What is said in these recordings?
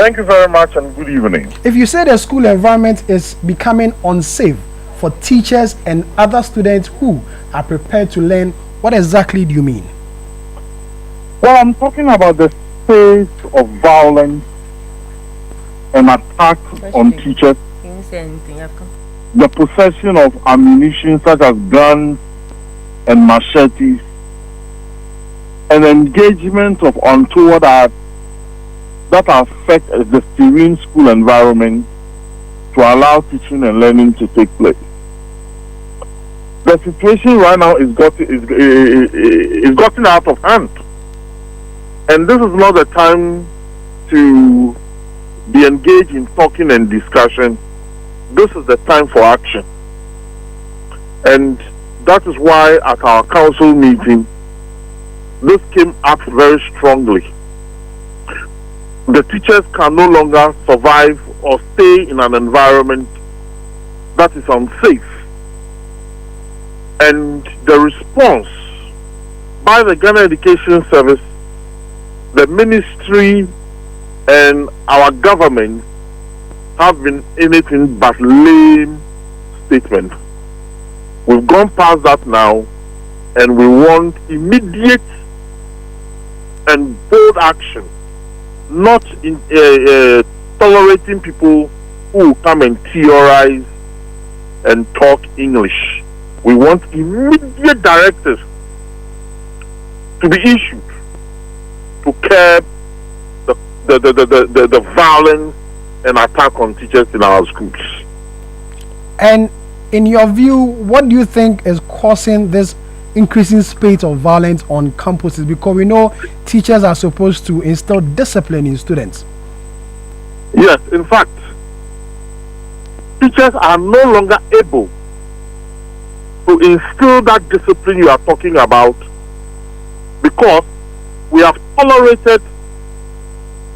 Thank you very much and good evening. If you say the school environment is becoming unsafe for teachers and other students who are prepared to learn, what exactly do you mean? Well, I'm talking about the space of violence and attack on teachers, the possession of ammunition such as guns and machetes, and engagement of untoward acts that affect the serene school environment to allow teaching and learning to take place. The situation right now is gotten out of hand, and this is not the time to be engaged in talking and discussion. This is the time for action, and that is why at our council meeting this came up very strongly. The teachers can no longer survive or stay in an environment that is unsafe. And the response by the Ghana Education Service, the ministry, and our government have been anything but lame statements. We've gone past that now, and we want immediate and bold action, not in tolerating people who come and theorize and talk English. We want immediate directives to be issued to curb the violence and attack on teachers in our schools. And in your view, what do you think is causing this increasing spate of violence on campuses? Because we know teachers are supposed to instill discipline in students. Yes, in fact, teachers are no longer able to instill that discipline you are talking about because we have tolerated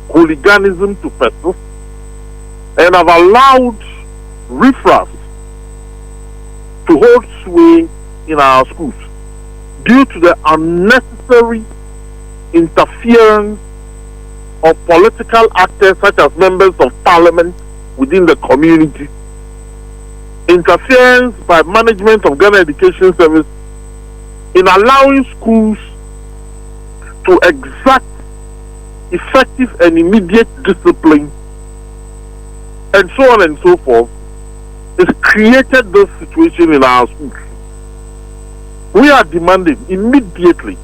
hooliganism to persist and have allowed riffraff to hold sway in our schools due to the unnecessary interference of political actors such as members of parliament within the community, interference by management of Ghana Education Service in allowing schools to exact effective and immediate discipline, and so on and so forth, has created this situation in our schools. We are demanding immediately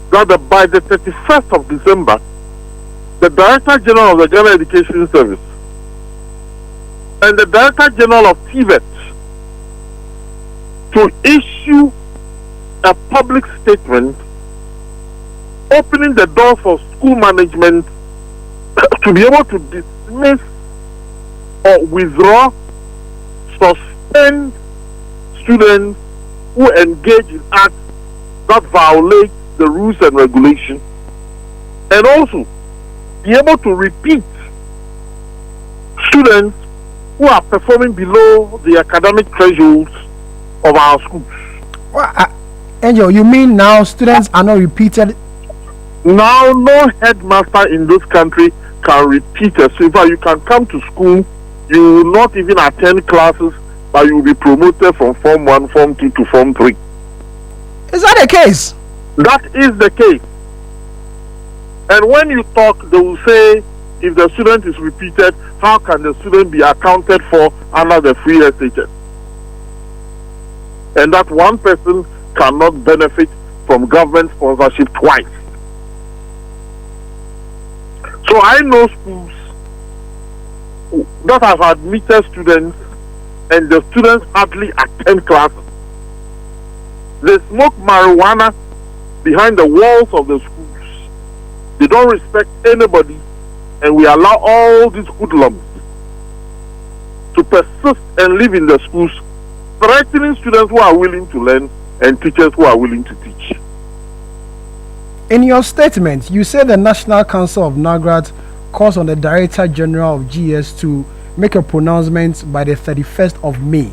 that by the 31st of December, the Director General of the Ghana Education Service and the Director General of TVET to issue a public statement opening the door for school management to be able to dismiss or withdraw, suspend students who engage in acts that violate the rules and regulations, and also be able to repeat students who are performing below the academic thresholds of our schools. Well, Angel, you mean now students are not repeated? Now, no headmaster in this country can repeat a silver. You can come to school, you will not even attend classes, but you will be promoted from Form 1, Form 2 to Form 3. Is that the case? That is the case. And when you talk, they will say, if the student is repeated, how can the student be accounted for under the free SHS? And that one person cannot benefit from government sponsorship twice. So I know schools that have admitted students and the students hardly attend classes. They smoke marijuana behind the walls of the schools. They don't respect anybody, and we allow all these hoodlums to persist and live in the schools, threatening students who are willing to learn and teachers who are willing to teach. In your statement, you said the National Council of NAGRAT calls on the Director General of GS to make a pronouncement by the 31st of May.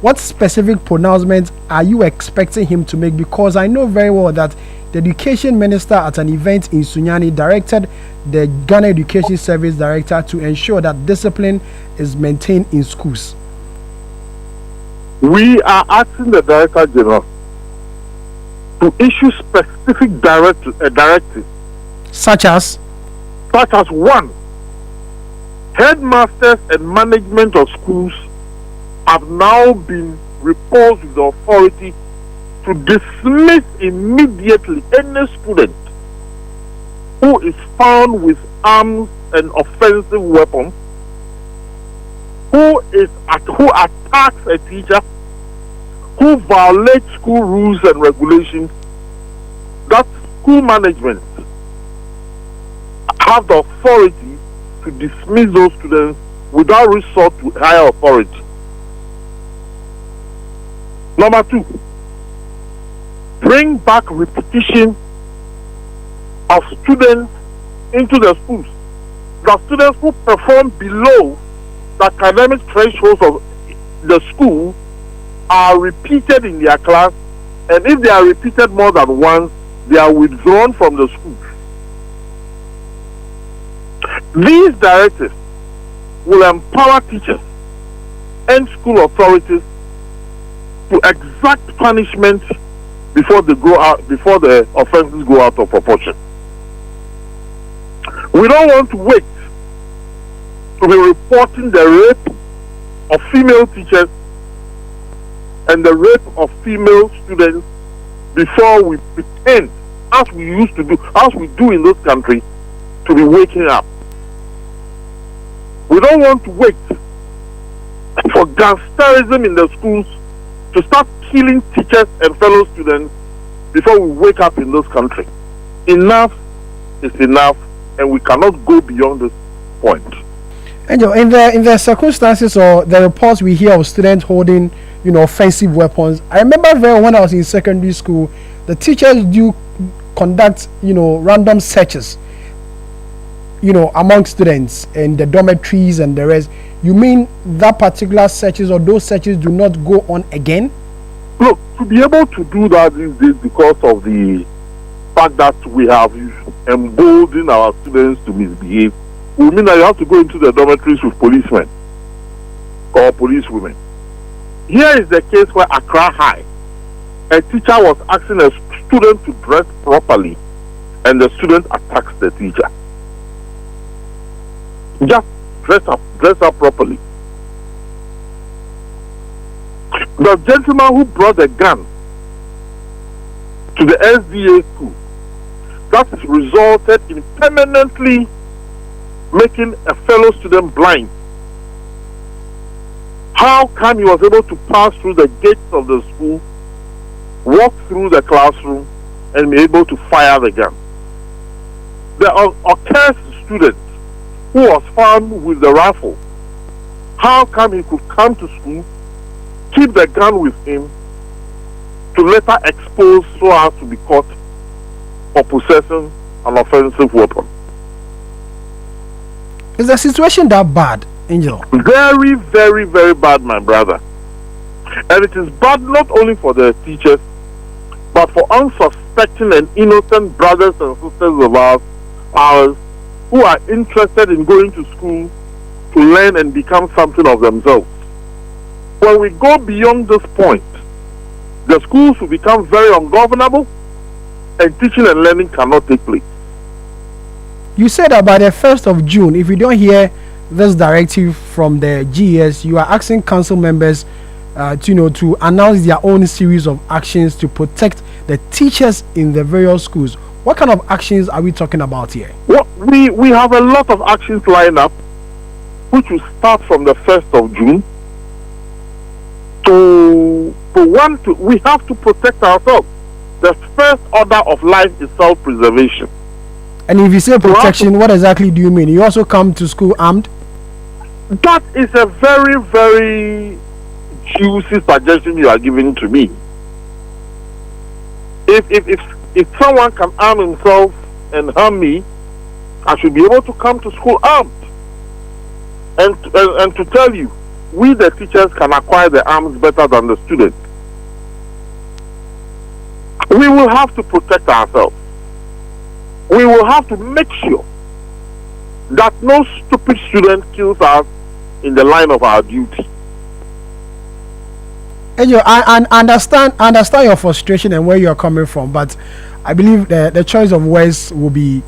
What specific pronouncement are you expecting him to make? Because I know very well that the education minister at an event in Sunyani directed the Ghana Education Service Director to ensure that discipline is maintained in schools. We are asking the Director General to issue specific directives, Such as? one, headmasters and management of schools have now been reposed with the authority to dismiss immediately any student who is found with arms and offensive weapons, who attacks a teacher, who violates school rules and regulations. That school management have the authority to dismiss those students without resort to higher authority. Number 2, bring back repetition of students into the schools. The students who perform below the academic thresholds of the school are repeated in their class, and if they are repeated more than once, they are withdrawn from the school. These directives will empower teachers and school authorities to exact punishment before the offenses go out of proportion. We don't want to wait to be reporting the rape of female teachers and the rape of female students before we pretend, as we do in this country, to be waking up. We don't want to wait for gangsterism in the schools to start killing teachers and fellow students before we wake up in this country. Enough is enough, and we cannot go beyond this point. Angel, in the circumstances or the reports we hear of students holding, offensive weapons, I remember very well when I was in secondary school, the teachers do conduct, random searches, among students in the dormitories and the rest. You mean that particular searches or those searches do not go on again? Look, to be able to do that these days because of the fact that we have emboldened our students to misbehave, will mean that you have to go into the dormitories with policemen or policewomen. Here is the case where Accra High, a teacher was asking a student to dress properly, and the student attacks the teacher. Just dress up properly. The gentleman who brought a gun to the SDA school, that resulted in permanently making a fellow student blind. How come he was able to pass through the gates of the school, walk through the classroom, and be able to fire the gun? The accursed student who was found with the rifle, how come he could come to school, keep the gun with him, to later expose so as to be caught for possessing an offensive weapon? Is the situation that bad, Angel? Very, very, very bad, my brother. And it is bad not only for the teachers, but for unsuspecting and innocent brothers and sisters of ours who are interested in going to school to learn and become something of themselves. When we go beyond this point, the schools will become very ungovernable, and teaching and learning cannot take place. You said that by the 1st of June, if you don't hear this directive from the GES, you are asking council members to announce their own series of actions to protect the teachers in the various schools. What kind of actions are we talking about here? Well, we have a lot of actions lined up, which will start from the 1st of June. We have to protect ourselves. The first order of life is self-preservation. And if you say protection, what exactly do you mean? You also come to school armed? That is a very, very juicy suggestion you are giving to me. If someone can arm himself and harm me, I should be able to come to school armed. And to tell you, we the teachers can acquire the arms better than the students. We we will have to protect ourselves. We will have to make sure that no stupid student kills us in the line of our duty. Angel, I understand your frustration and where you are coming from, but I believe the choice of words will be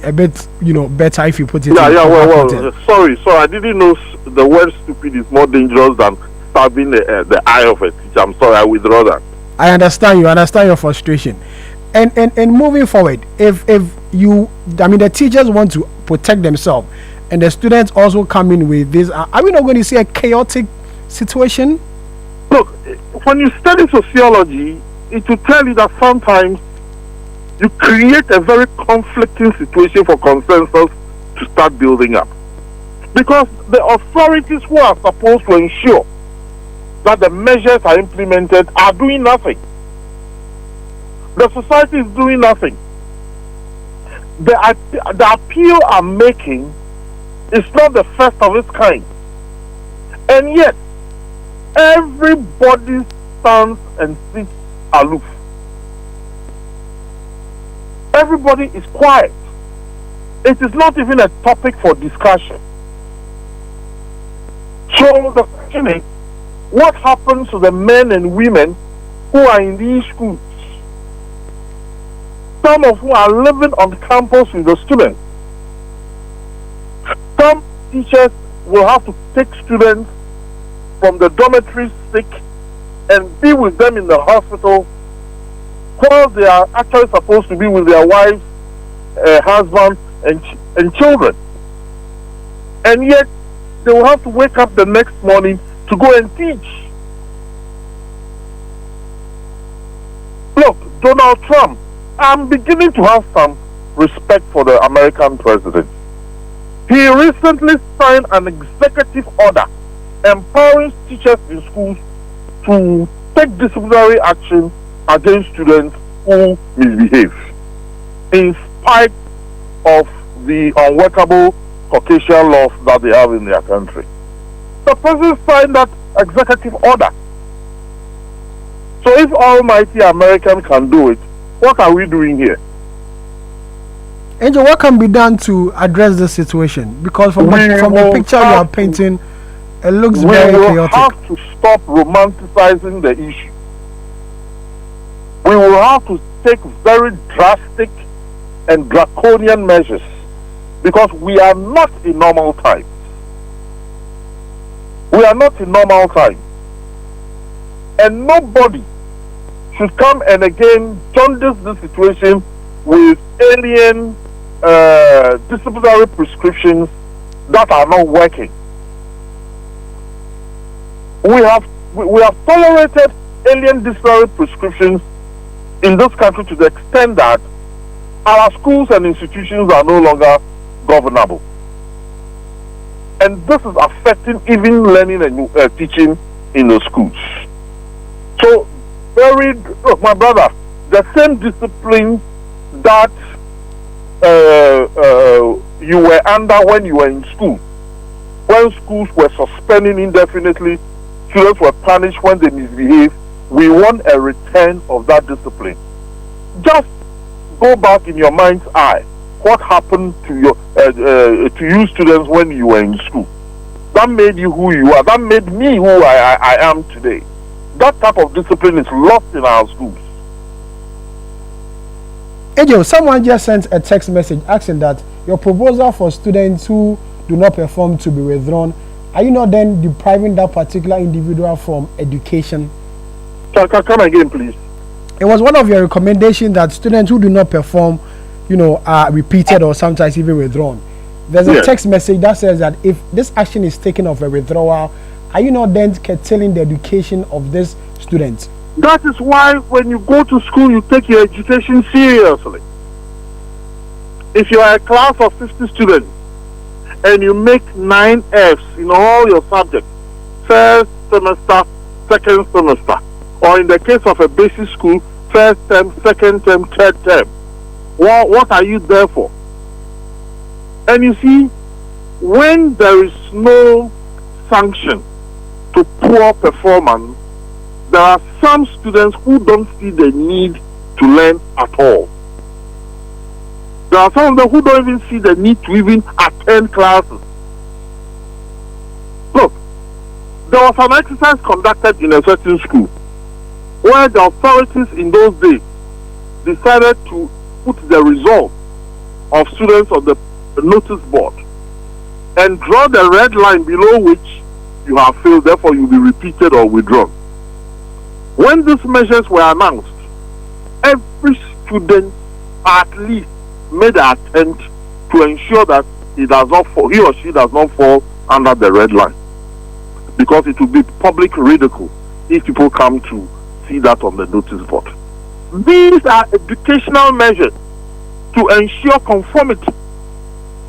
a bit better if you put it. Well, sorry, I didn't know the word stupid is more dangerous than stabbing the eye of a teacher. I'm sorry, I withdraw that. I understand your frustration, and moving forward, if the teachers want to protect themselves, and the students also come in with this, are we not going to see a chaotic situation? Look, when you study sociology, it will tell you that sometimes you create a very conflicting situation for consensus to start building up. Because the authorities who are supposed to ensure that the measures are implemented are doing nothing. The society is doing nothing. The appeal I'm making is not the first of its kind. And yet, everybody stands and sits aloof. Everybody is quiet. It is not even a topic for discussion. So the question is, what happens to the men and women who are in these schools? Some of whom are living on campus with the students. Some teachers will have to take students from the dormitory sick and be with them in the hospital while they are actually supposed to be with their wives, husbands, and children. And yet, they will have to wake up the next morning to go and teach. Look, Donald Trump, I'm beginning to have some respect for the American president. He recently signed an executive order empowering teachers in schools to take disciplinary action against students who misbehave, in spite of the unworkable Caucasian laws that they have in their country. The president signed that executive order. So if almighty America can do it, what are we doing here? Angel, what can be done to address this situation? Because from the picture you are painting, it looks very chaotic. We will have to stop romanticizing the issue. We will have to take very drastic and draconian measures because we are not in normal times. We are not in normal times. And nobody should come and again jaundice the situation with alien disciplinary prescriptions that are not working. We have tolerated alien disciplinary prescriptions in this country to the extent that our schools and institutions are no longer governable. And this is affecting even learning and teaching in the schools. So, look, my brother, the same discipline that you were under when you were in school, when schools were suspending indefinitely, students were punished when they misbehaved, we want a return of that discipline. Just go back in your mind's eye. What happened to you students when you were in school? That made you who you are. That made me who I am today. That type of discipline is lost in our schools. Angel, someone just sent a text message asking that your proposal for students who do not perform to be withdrawn, are you not then depriving that particular individual from education? Come again, please. It was one of your recommendations that students who do not perform, are repeated or sometimes even withdrawn. There's a text message that says that if this action is taken of a withdrawal, are you not then curtailing the education of these students? That is why when you go to school, you take your education seriously. If you are a class of 50 students and you make 9 Fs in all your subjects, first semester, second semester, or in the case of a basic school, first term, second term, third term, what are you there for? And you see, when there is no sanction to poor performance, there are some students who don't see the need to learn at all. There are some of them who don't even see the need to even attend classes. Look, there was an exercise conducted in a certain school where the authorities in those days decided to put the result of students on the notice board and draw the red line below which you have failed, therefore you'll be repeated or withdrawn. When these measures were announced, every student at least made an attempt to ensure that he or she does not fall under the red line, because it will be public ridicule if people come to see that on the notice board. These are educational measures to ensure conformity,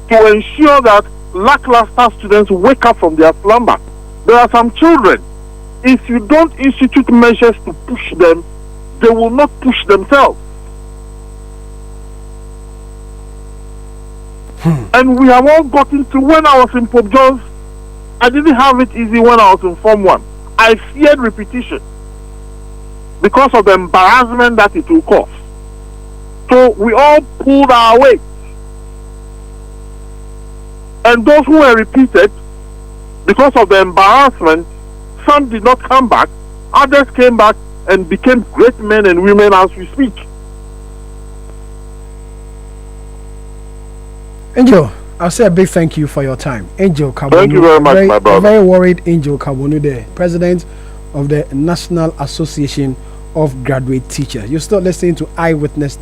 to ensure that lackluster students wake up from their slumber. There are some children, if you don't institute measures to push them, they will not push themselves. And we have all gotten through. When I was in Pope John's, I didn't have it easy when I was in Form 1. I feared repetition because of the embarrassment that it will cause. So we all pulled our weight. And those who were repeated, because of the embarrassment, some did not come back, others came back and became great men and women as we speak. Angel, I'll say a big thank you for your time. Angel Carbonu. Thank you very much, my brother. Very worried Angel Carbonu, the president of the National Association of Graduate Teachers. You're still listening to Eyewitness